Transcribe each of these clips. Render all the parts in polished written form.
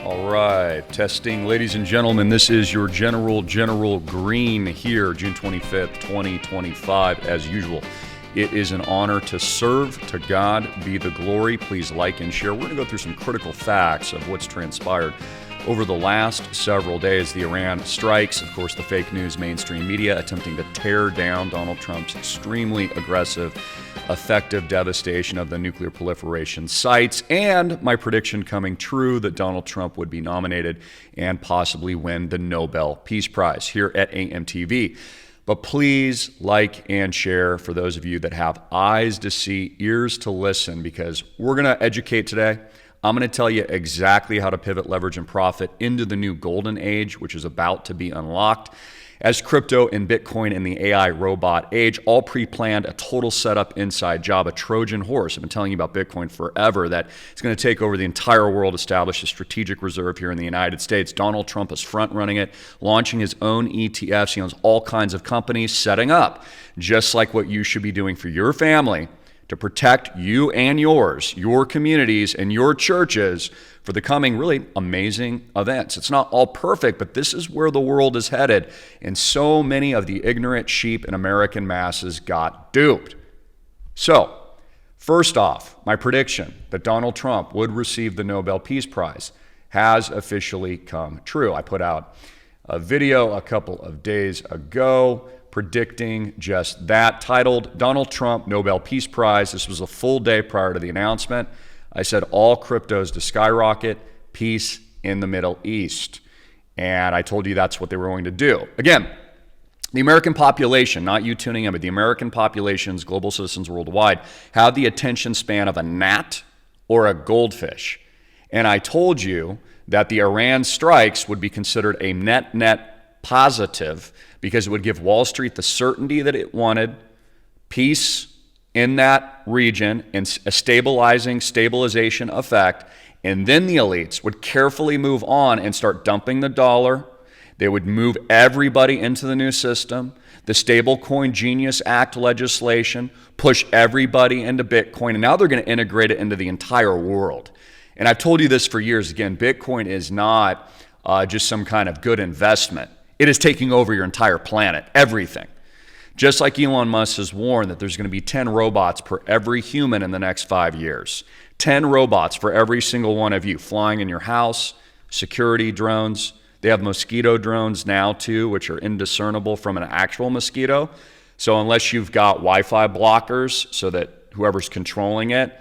All right, testing, ladies and gentlemen. This is your General Greene here, June 25th, 2025. As usual, it is an honor to serve. To God be the glory. Please like and share. We're going to go through some critical facts of what's transpired over the last several days. The Iran strikes, of course, the fake news mainstream media attempting to tear down Donald Trump's extremely aggressive, effective devastation of the nuclear proliferation sites, and my prediction coming true that Donald Trump would be nominated and possibly win the Nobel Peace Prize here at AMTV. But please like and share for those of you that have eyes to see, ears to listen, because we're going to educate today. I'm going to tell you exactly how to pivot, leverage, and profit into the new golden age, which is about to be unlocked. As crypto and Bitcoin and the AI robot age, all pre-planned, a total setup inside job, a Trojan horse. I've been telling you about Bitcoin forever, that it's going to take over the entire world, establish a strategic reserve here in the United States. Donald Trump is front-running it, launching his own ETFs. He owns all kinds of companies, setting up, just like what you should be doing for your family, to protect you and yours, your communities and your churches for the coming really amazing events. It's not all perfect, but this is where the world is headed. And so many of the ignorant sheep in American masses got duped. So, first off, my prediction that Donald Trump would receive the Nobel Peace Prize has officially come true. I put out a video a couple of days ago predicting just that, titled Donald Trump Nobel Peace Prize. This was a full day prior to the announcement. I said all cryptos to skyrocket, peace in the Middle East. And I told you that's what they were going to do. Again, the American population, not you tuning in, but the American populations, global citizens worldwide, have the attention span of a gnat or a goldfish. And I told you that the Iran strikes would be considered a net positive because it would give Wall Street the certainty that it wanted, peace in that region, and a stabilization effect. And then the elites would carefully move on and start dumping the dollar. They would move everybody into the new system, the Stablecoin Genius Act legislation, push everybody into Bitcoin, and now they're going to integrate it into the entire world. And I've told you this for years. Again, Bitcoin is not just some kind of good investment. It is taking over your entire planet, everything. Just like Elon Musk has warned that there's going to be 10 robots per every human in the next 5 years. 10 robots for every single one of you flying in your house, security drones. They have mosquito drones now too, which are indiscernible from an actual mosquito. So unless you've got Wi-Fi blockers so that whoever's controlling it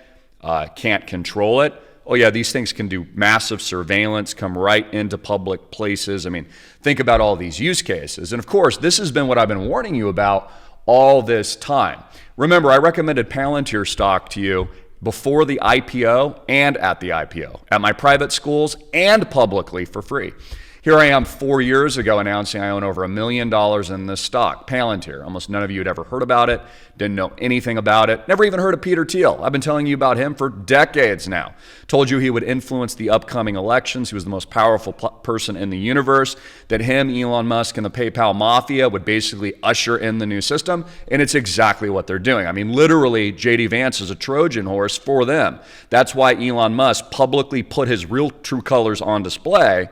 can't control it, oh yeah, these things can do massive surveillance, come right into public places. I mean, think about all these use cases. And of course, this has been what I've been warning you about all this time. Remember, I recommended Palantir stock to you before the IPO and at the IPO, at my private schools and publicly for free. Here I am 4 years ago announcing I own over $1 million in this stock, Palantir. Almost none of you had ever heard about it, didn't know anything about it, never even heard of Peter Thiel. I've been telling you about him for decades now. Told you he would influence the upcoming elections. He was the most powerful person in the universe, that him, Elon Musk, and the PayPal mafia would basically usher in the new system, and it's exactly what they're doing. I mean, literally, J.D. Vance is a Trojan horse for them. That's why Elon Musk publicly put his real true colors on display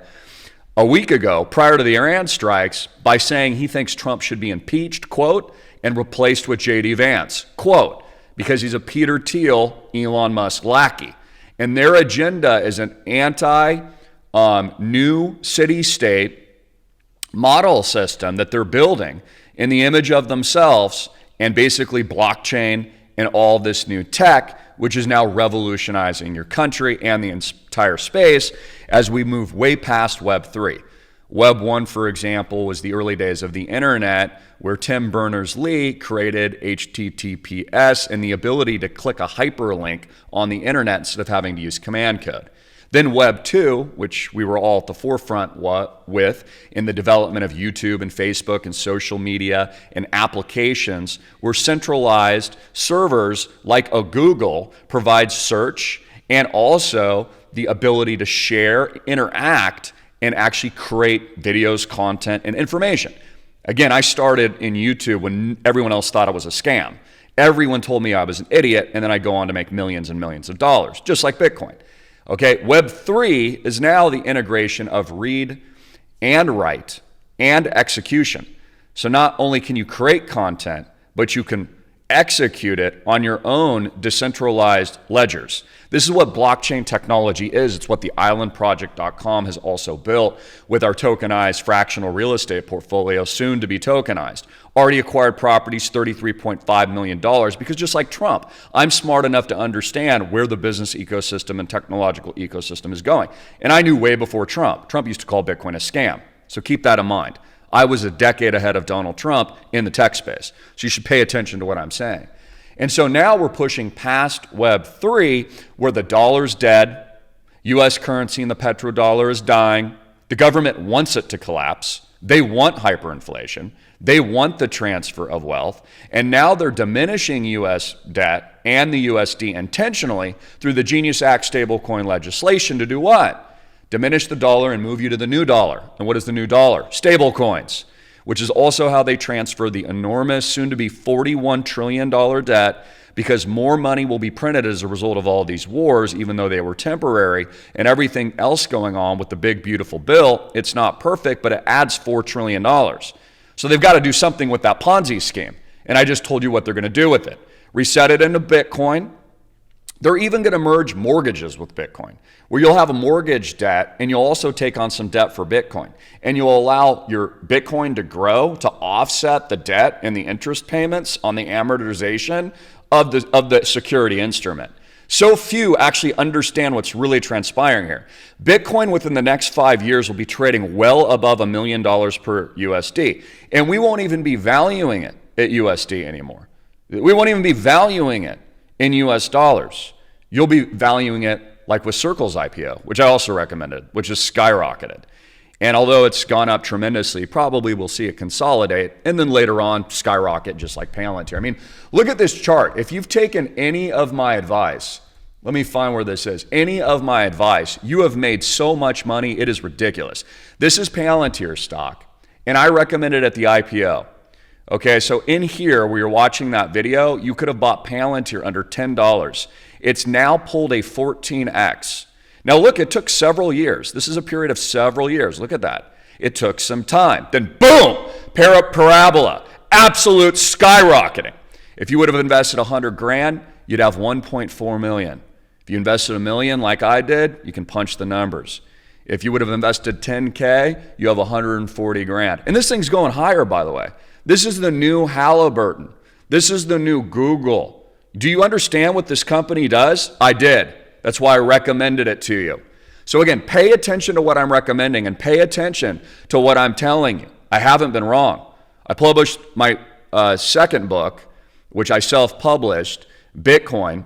a week ago, prior to the Iran strikes, by saying he thinks Trump should be impeached, quote, and replaced with J.D. Vance, quote, because he's a Peter Thiel, Elon Musk lackey. And their agenda is an new city-state model system that they're building in the image of themselves, and basically blockchain and all this new tech, which is now revolutionizing your country and the entire space as we move way past Web 3. Web 1, for example, was the early days of the internet, where Tim Berners-Lee created HTTPS and the ability to click a hyperlink on the internet instead of having to use command code. Then Web 2, which we were all at the forefront with in the development of YouTube and Facebook and social media and applications, where centralized servers like a Google provide search and also the ability to share, interact, and actually create videos, content, and information. Again, I started in YouTube when everyone else thought it was a scam. Everyone told me I was an idiot, and then I go on to make millions and millions of dollars, just like Bitcoin. Okay, Web 3 is now the integration of read and write and execution. So not only can you create content, but you can execute it on your own decentralized ledgers. This is what blockchain technology is. It's what the islandproject.com has also built with our tokenized fractional real estate portfolio, soon to be tokenized. Already acquired properties, $33.5 million, because just like Trump, I'm smart enough to understand where the business ecosystem and technological ecosystem is going. And I knew way before Trump. Trump used to call Bitcoin a scam. So keep that in mind. I was a decade ahead of Donald Trump in the tech space. So you should pay attention to what I'm saying. And so now we're pushing past Web 3, where the dollar's dead, US currency and the petrodollar is dying. The government wants it to collapse. They want hyperinflation. They want the transfer of wealth. And now they're diminishing US debt and the USD intentionally through the Genius Act stablecoin legislation to do what? Diminish the dollar and move you to the new dollar. And what is the new dollar? Stable coins, which is also how they transfer the enormous, soon-to-be $41 trillion debt, because more money will be printed as a result of all these wars, even though they were temporary, and everything else going on with the big, beautiful bill. It's not perfect, but it adds $4 trillion. So they've got to do something with that Ponzi scheme. And I just told you what they're going to do with it. Reset it into Bitcoin. They're even going to merge mortgages with Bitcoin, where you'll have a mortgage debt and you'll also take on some debt for Bitcoin. And you'll allow your Bitcoin to grow to offset the debt and the interest payments on the amortization of the security instrument. So few actually understand what's really transpiring here. Bitcoin within the next 5 years will be trading well above $1 million per USD. And we won't even be valuing it at USD anymore. We won't even be valuing it in US dollars. You'll be valuing it like with Circle's IPO, which I also recommended, which is skyrocketed. And although it's gone up tremendously, probably we'll see it consolidate and then later on skyrocket just like Palantir. I mean, look at this chart. If you've taken any of my advice, let me find where this is. Any of my advice, you have made so much money, it is ridiculous. This is Palantir stock, and I recommended at the IPO. Okay, so in here where you're watching that video, you could have bought Palantir under $10. It's now pulled a 14x. Now look, it took several years. This is a period of several years. Look at that. It took some time. Then boom, parabola, absolute skyrocketing. If you would have invested 100 grand, you'd have 1.4 million. If you invested $1 million like I did, you can punch the numbers. If you would have invested 10K, you have 140 grand. And this thing's going higher, by the way. This is the new Halliburton. This is the new Google. Do you understand what this company does? I did. That's why I recommended it to you. So again, pay attention to what I'm recommending and pay attention to what I'm telling you. I haven't been wrong. I published my second book, which I self-published, Bitcoin,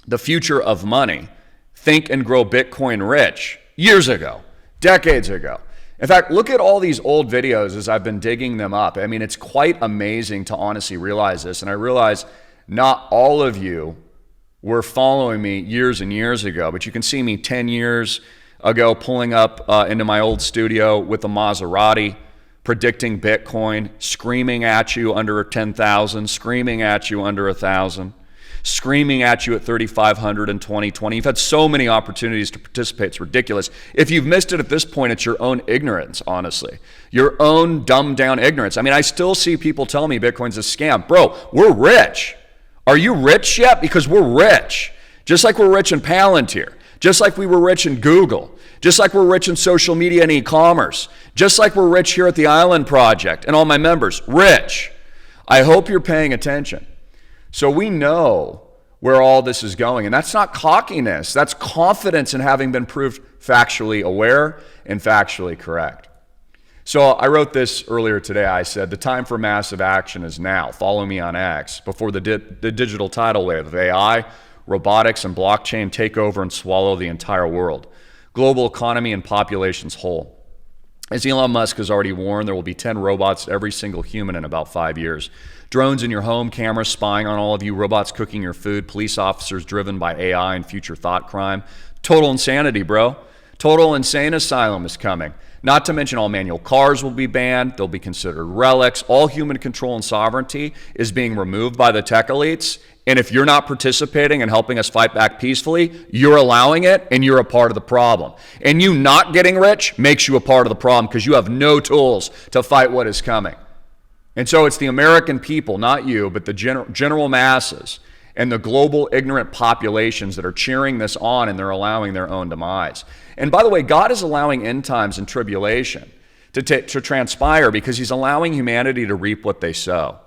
The Future of Money, Think and Grow Bitcoin Rich, years ago, decades ago. In fact, look at all these old videos as I've been digging them up. I mean, it's quite amazing to honestly realize this. And I realize not all of you were following me years and years ago, but you can see me 10 years ago pulling up into my old studio with a Maserati, predicting Bitcoin, screaming at you under 10,000, screaming at you under 1,000. Screaming at you at 3,500 in 2020. You've had so many opportunities to participate. It's ridiculous. If you've missed it at this point, it's your own ignorance, honestly. Your own dumbed down ignorance. I mean, I still see people tell me Bitcoin's a scam. Bro, we're rich. Are you rich yet? Because we're rich. Just like we're rich in Palantir. Just like we were rich in Google. Just like we're rich in social media and e-commerce. Just like we're rich here at the Island Project and all my members. Rich. I hope you're paying attention. So we know where all this is going, and that's not cockiness. That's confidence in having been proved factually aware and factually correct. So I wrote this earlier today. I said, the time for massive action is now. Follow me on X before the digital tidal wave of AI, robotics, and blockchain take over and swallow the entire world, global economy and populations whole. As Elon Musk has already warned, there will be 10 robots to every single human in about 5 years. Drones in your home, cameras spying on all of you, robots cooking your food, police officers driven by AI and future thought crime. Total insanity, bro. Total insane asylum is coming. Not to mention all manual cars will be banned. They'll be considered relics. All human control and sovereignty is being removed by the tech elites. And if you're not participating and helping us fight back peacefully, you're allowing it and you're a part of the problem. And you not getting rich makes you a part of the problem because you have no tools to fight what is coming. And so it's the American people, not you, but the general masses and the global ignorant populations that are cheering this on, and they're allowing their own demise. And by the way, God is allowing end times and tribulation to transpire because he's allowing humanity to reap what they sow.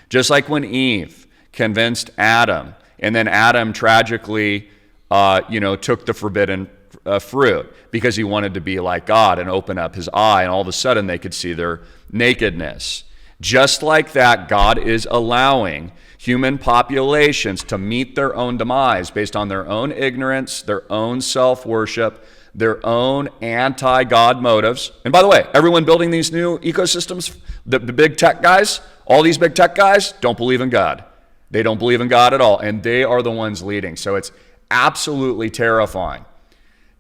Just like when Eve convinced Adam, and then Adam tragically took the forbidden fruit because he wanted to be like God and open up his eye, and all of a sudden they could see their nakedness. Just like that, God is allowing human populations to meet their own demise based on their own ignorance, their own self-worship, their own anti-God motives. And by the way, everyone building these new ecosystems, the big tech guys, all these big tech guys don't believe in God. They don't believe in God at all, and they are the ones leading. So it's absolutely terrifying.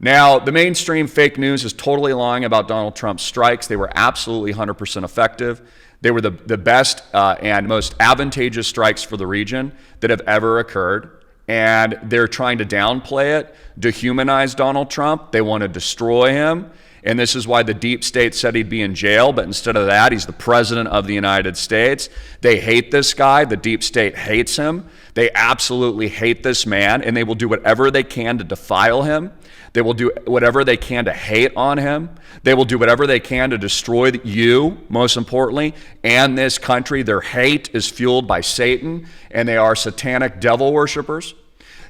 Now, the mainstream fake news is totally lying about Donald Trump's strikes. They were absolutely 100% effective. They were the best and most advantageous strikes for the region that have ever occurred. And they're trying to downplay it, dehumanize Donald Trump. They want to destroy him. And this is why the deep state said he'd be in jail. But instead of that, he's the president of the United States. They hate this guy. The deep state hates him. They absolutely hate this man. And they will do whatever they can to defile him. They will do whatever they can to hate on him. They will do whatever they can to destroy you, most importantly, and this country. Their hate is fueled by Satan, and they are satanic devil worshipers.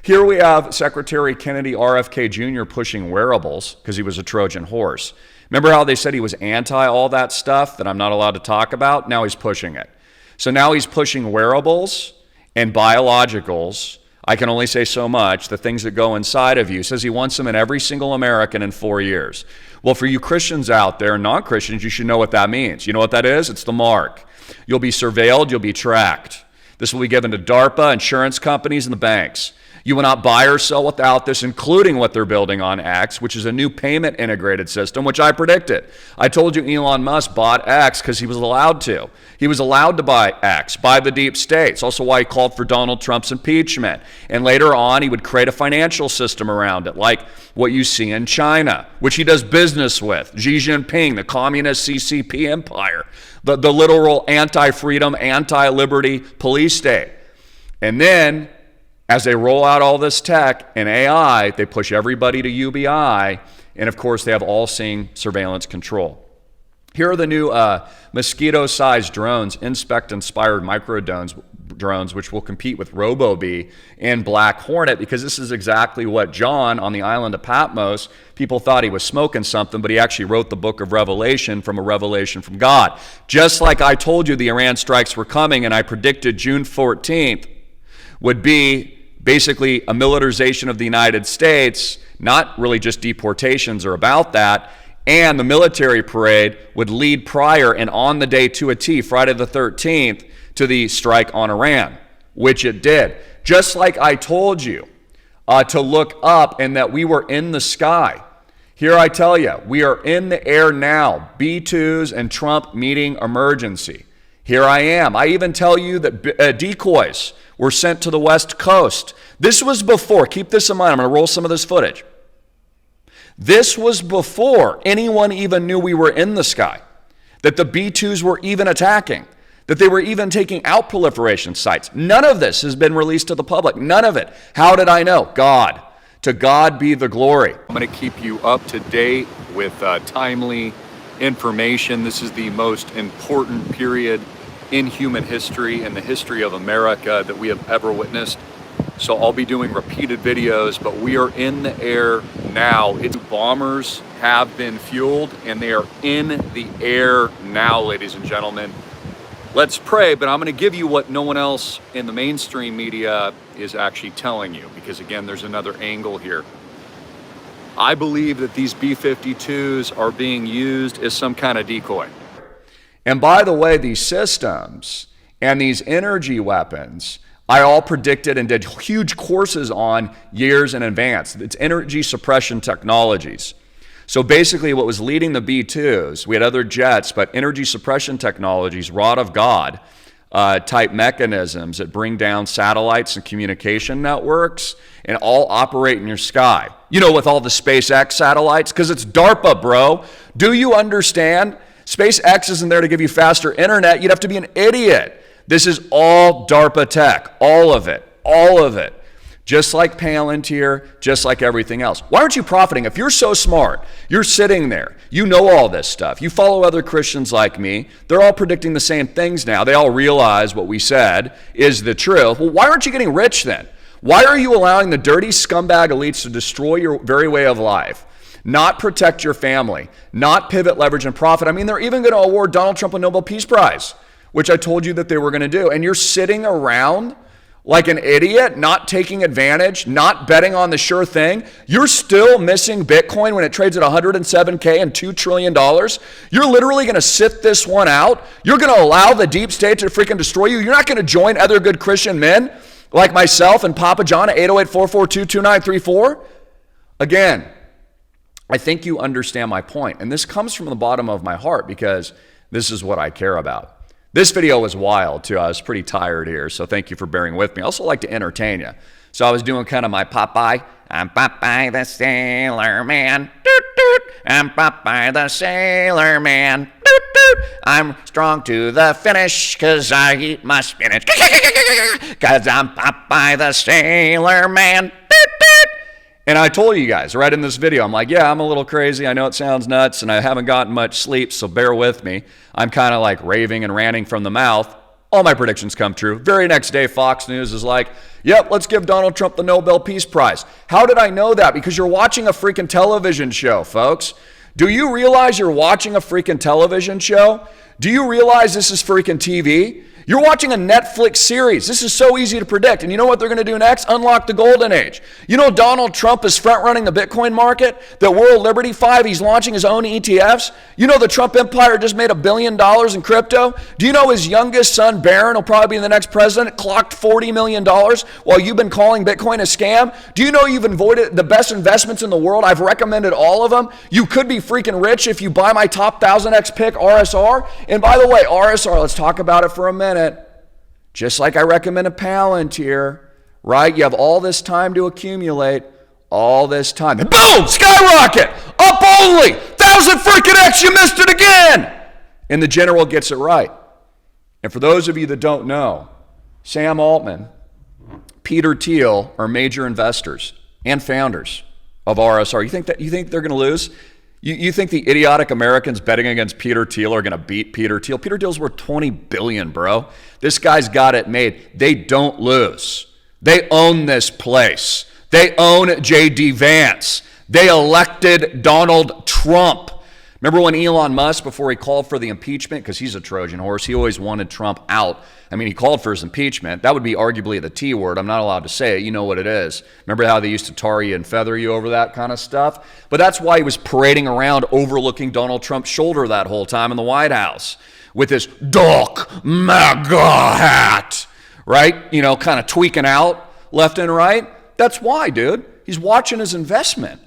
Here we have Secretary Kennedy RFK Jr. pushing wearables because he was a Trojan horse. Remember how they said he was anti all that stuff that I'm not allowed to talk about? Now he's pushing it. So now he's pushing wearables and biologicals. I can only say so much, the things that go inside of you. He says he wants them in every single American in 4 years. Well, for you Christians out there, non-Christians, you should know what that means. You know what that is? It's the mark. You'll be surveilled, you'll be tracked. This will be given to DARPA, insurance companies, and the banks. You will not buy or sell without this, including what they're building on X, which is a new payment integrated system, which I predicted. I told you Elon Musk bought X because he was allowed to. He was allowed to buy X by the deep state. It's also why he called for Donald Trump's impeachment. And later on, he would create a financial system around it, like what you see in China, which he does business with. Xi Jinping, the communist CCP empire, the literal anti-freedom, anti-liberty police state. And then, as they roll out all this tech and AI, they push everybody to UBI, and of course they have all-seeing surveillance control. Here are the new mosquito-sized drones, Inspect-inspired micro-drones, which will compete with RoboBee and Black Hornet, because this is exactly what John on the island of Patmos, people thought he was smoking something, but he actually wrote the book of Revelation from a revelation from God. Just like I told you the Iran strikes were coming, and I predicted June 14th would be basically a militarization of the United States, not really just deportations or about that, and the military parade would lead prior and on the day to a T, Friday the 13th, to the strike on Iran, which it did. Just like I told you to look up and that we were in the sky. Here I tell you, we are in the air now. B-2s and Trump meeting emergency. Here I am. I even tell you that decoys were sent to the West Coast. This was before, keep this in mind, I'm going to roll some of this footage. This was before anyone even knew we were in the sky, that the B-2s were even attacking, that they were even taking out proliferation sites. None of this has been released to the public, none of it. How did I know? God. To God be the glory. I'm going to keep you up to date with timely information. This is the most important period in human history, in the history of America, that we have ever witnessed. So I'll be doing repeated videos, but we are in the air now. Bombers have been fueled, and they are in the air now, ladies and gentlemen. Let's pray, but I'm going to give you what no one else in the mainstream media is actually telling you, because again, there's another angle here. I believe that these B-52s are being used as some kind of decoy. And by the way, these systems and these energy weapons, I all predicted and did huge courses on years in advance. It's energy suppression technologies. So basically what was leading the B-2s, we had other jets, but energy suppression technologies, rod of God type mechanisms that bring down satellites and communication networks and all operate in your sky. You know, with all the SpaceX satellites, because it's DARPA, bro. Do you understand? SpaceX isn't there to give you faster internet. You'd have to be an idiot. This is all DARPA tech, all of it, all of it. Just like Palantir, just like everything else. Why aren't you profiting? If you're so smart, you're sitting there, you know all this stuff, you follow other Christians like me, they're all predicting the same things now. They all realize what we said is the truth. Well, why aren't you getting rich then? Why are you allowing the dirty scumbag elites to destroy your very way of life, not protect your family, not pivot, leverage, and profit? I mean, they're even going to award Donald Trump a Nobel Peace Prize, which I told you that they were going to do. And you're sitting around like an idiot, not taking advantage, not betting on the sure thing. You're still missing Bitcoin when it trades at 107K and $2 trillion. You're literally going to sit this one out. You're going to allow the deep state to freaking destroy you. You're not going to join other good Christian men like myself and Papa John at 808-442-2934. Again, I think you understand my point. And this comes from the bottom of my heart because this is what I care about. This video was wild too. I was pretty tired here, so thank you for bearing with me. I also like to entertain you. So I was doing kind of my Popeye. I'm Popeye the Sailor Man. Doot, doot. I'm Popeye the Sailor Man. Doot, doot. I'm strong to the finish because I eat my spinach. Because I'm Popeye the Sailor Man. Doot, doot. And I told you guys right in this video, I'm like, yeah, I'm a little crazy. I know it sounds nuts, and I haven't gotten much sleep, so bear with me. I'm kind of like raving and ranting from the mouth. All my predictions come true. Very next day, Fox News is like, yep, let's give Donald Trump the Nobel Peace Prize. How did I know that? Because you're watching a freaking television show, folks. Do you realize you're watching a freaking television show? Do you realize this is freaking TV? You're watching a Netflix series. This is so easy to predict. And you know what they're going to do next? Unlock the golden age. You know Donald Trump is front-running the Bitcoin market? The World Liberty 5, he's launching his own ETFs. You know the Trump empire just made $1 billion in crypto? Do you know his youngest son, Barron, will probably be the next president, clocked $40 million while you've been calling Bitcoin a scam? Do you know you've avoided the best investments in the world? I've recommended all of them. You could be freaking rich if you buy my top 1000X pick, RSR. And by the way, RSR, let's talk about it for a minute. Just like I recommend a Palantir, right? You have all this time to accumulate, all this time. And boom, skyrocket, up only, 1,000 freaking X, you missed it again. And the general gets it right. And for those of you that don't know, Sam Altman, Peter Thiel are major investors and founders of RSR. You think they're going to lose? You think the idiotic Americans betting against Peter Thiel are going to beat Peter Thiel? Peter Thiel's worth $20 billion, bro. This guy's got it made. They don't lose. They own this place. They own J.D. Vance. They elected Donald Trump. Remember when Elon Musk, before he called for the impeachment, because he's a Trojan horse, he always wanted Trump out. I mean, he called for his impeachment. That would be arguably the T word. I'm not allowed to say it. You know what it is. Remember how they used to tar you and feather you over that kind of stuff? But that's why he was parading around overlooking Donald Trump's shoulder that whole time in the White House with his Doc MAGA hat, right? You know, kind of tweaking out left and right. That's why, dude. He's watching his investment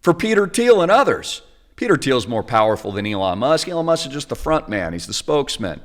for Peter Thiel and others. Peter Thiel's more powerful than Elon Musk. Elon Musk is just the front man. He's the spokesman.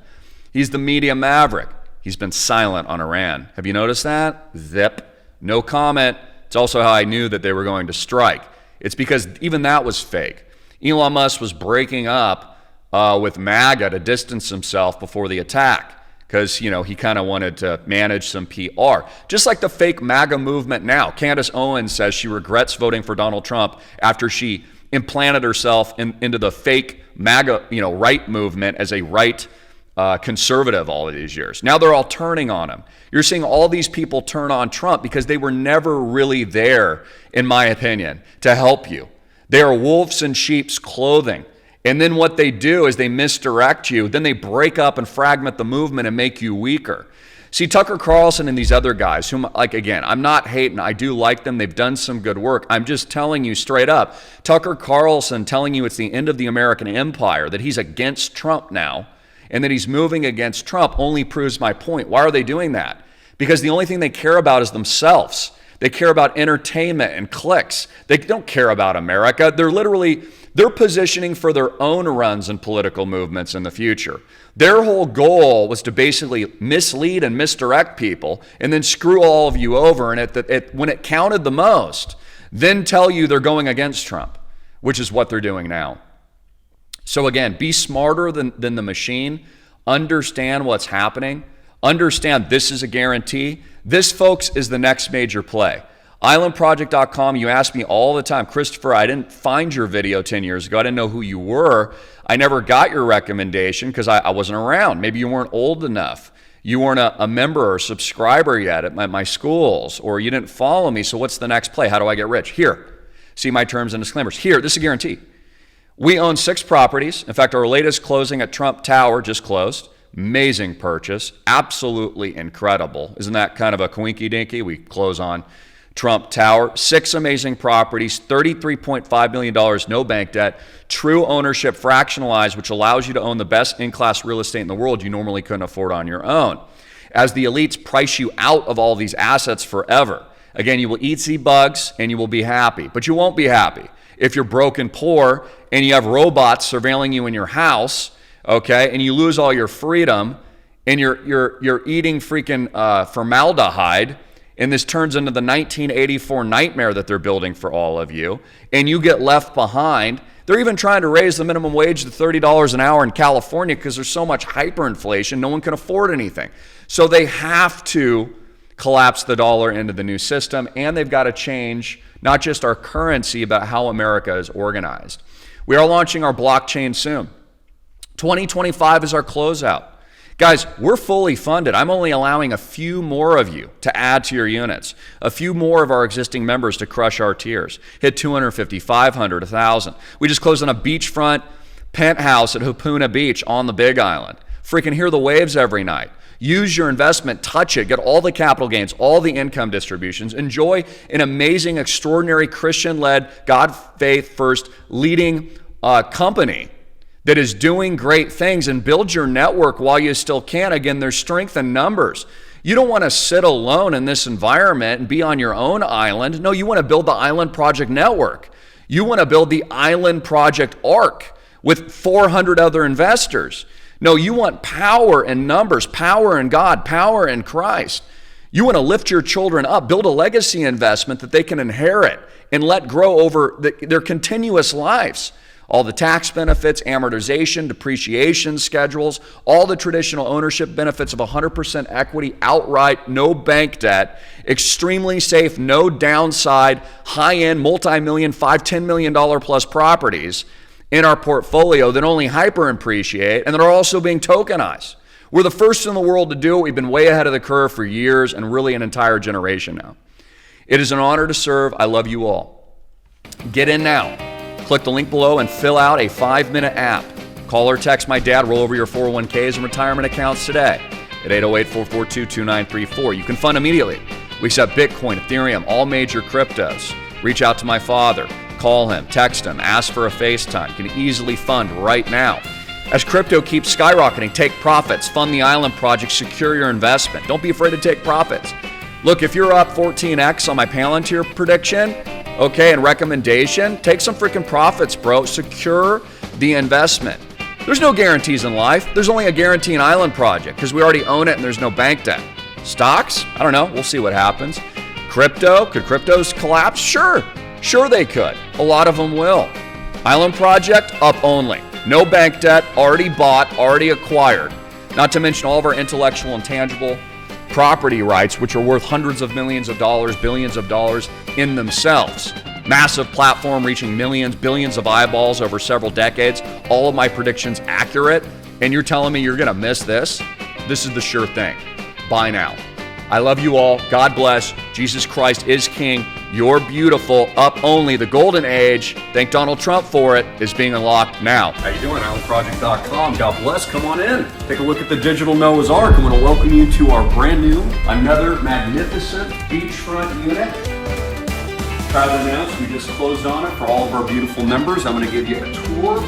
He's the media maverick. He's been silent on Iran. Have you noticed that? Zip. No comment. It's also how I knew that they were going to strike. It's because even that was fake. Elon Musk was breaking up with MAGA to distance himself before the attack because, you know, he kind of wanted to manage some PR. Just like the fake MAGA movement now. Candace Owens says she regrets voting for Donald Trump after she implanted herself into the fake MAGA, right movement as a right conservative all of these years. Now they're all turning on him. You're seeing all these people turn on Trump because they were never really there, in my opinion, to help you. They are wolves in sheep's clothing. And then what they do is they misdirect you. Then they break up and fragment the movement and make you weaker. See, Tucker Carlson and these other guys, whom, again, I'm not hating. I do like them. They've done some good work. I'm just telling you straight up, Tucker Carlson telling you it's the end of the American empire, that he's against Trump now, and that he's moving against Trump only proves my point. Why are they doing that? Because the only thing they care about is themselves. They care about entertainment and clicks. They don't care about America. They're They're positioning for their own runs and political movements in the future. Their whole goal was to basically mislead and misdirect people and then screw all of you over. And when it counted the most, then tell you they're going against Trump, which is what they're doing now. So again, be smarter than the machine. Understand what's happening. Understand this is a guarantee. This, folks, is the next major play. Islandproject.com, you ask me all the time, Christopher, I didn't find your video 10 years ago. I didn't know who you were. I never got your recommendation because I wasn't around. Maybe you weren't old enough. You weren't a member or subscriber yet at my schools, or you didn't follow me. So what's the next play? How do I get rich? Here, see my terms and disclaimers. Here, this is a guarantee. We own 6 properties. In fact, our latest closing at Trump Tower just closed. Amazing purchase. Absolutely incredible. Isn't that kind of a coinky dinky? We close on Trump Tower. 6 amazing properties, $33.5 million, no bank debt, true ownership fractionalized, which allows you to own the best in-class real estate in the world you normally couldn't afford on your own. As the elites price you out of all these assets forever. Again, you will eat the bugs and you will be happy, but you won't be happy if you're broke and poor and you have robots surveilling you in your house, okay, and you lose all your freedom and you're eating freaking formaldehyde. And this turns into the 1984 nightmare that they're building for all of you, and you get left behind. They're even trying to raise the minimum wage to $30 an hour in California because there's so much hyperinflation, no one can afford anything. So they have to collapse the dollar into the new system, and they've got to change not just our currency, but how America is organized. We are launching our blockchain soon. 2025 is our closeout. Guys, we're fully funded. I'm only allowing a few more of you to add to your units, a few more of our existing members to crush our tiers, hit 250, 500, 1,000. We just closed on a beachfront penthouse at Hapuna Beach on the Big Island. Freaking hear the waves every night. Use your investment, touch it, get all the capital gains, all the income distributions. Enjoy an amazing, extraordinary Christian-led, God, faith first, leading company that is doing great things, and build your network while you still can. Again, there's strength in numbers. You don't want to sit alone in this environment and be on your own island. No, you want to build the Island Project Network. You want to build the Island Project Arc with 400 other investors. No, you want power in numbers, power in God, power in Christ. You want to lift your children up, build a legacy investment that they can inherit and let grow over their continuous lives. All the tax benefits, amortization, depreciation schedules, all the traditional ownership benefits of 100% equity, outright, no bank debt, extremely safe, no downside, high-end, multi-million, $5-10 million plus properties in our portfolio that only hyper-appreciate and that are also being tokenized. We're the first in the world to do it. We've been way ahead of the curve for years and really an entire generation now. It is an honor to serve. I love you all. Get in now. Click the link below and fill out a 5-minute app. Call or text my dad, roll over your 401ks and retirement accounts today at 808-442-2934. You can fund immediately. We accept Bitcoin, Ethereum, all major cryptos. Reach out to my father, call him, text him, ask for a FaceTime. You can easily fund right now. As crypto keeps skyrocketing, take profits, fund the Island Project, secure your investment. Don't be afraid to take profits. Look, if you're up 14x on my Palantir prediction, okay, and recommendation, take some freaking profits, bro. Secure the investment. There's no guarantees in life. There's only a guarantee in Island Project because we already own it and there's no bank debt. Stocks? I don't know. We'll see what happens. Crypto? Could cryptos collapse? Sure. Sure they could. A lot of them will. Island Project? Up only. No bank debt. Already bought. Already acquired. Not to mention all of our intellectual and tangible property rights, which are worth hundreds of millions of dollars, billions of dollars in themselves. Massive platform reaching millions, billions of eyeballs over several decades. All of my predictions accurate. And you're telling me you're going to miss this? This is the sure thing. Buy now. I love you all. God bless. Jesus Christ is King. You're beautiful. Up only. The golden age. Thank Donald Trump for it. Is being unlocked now. How you doing? IslandProject.com. God bless. Come on in. Take a look at the digital Noah's Ark. I'm going to welcome you to our brand new, another magnificent beachfront unit. Proud to announce we just closed on it for all of our beautiful members. I'm going to give you a tour.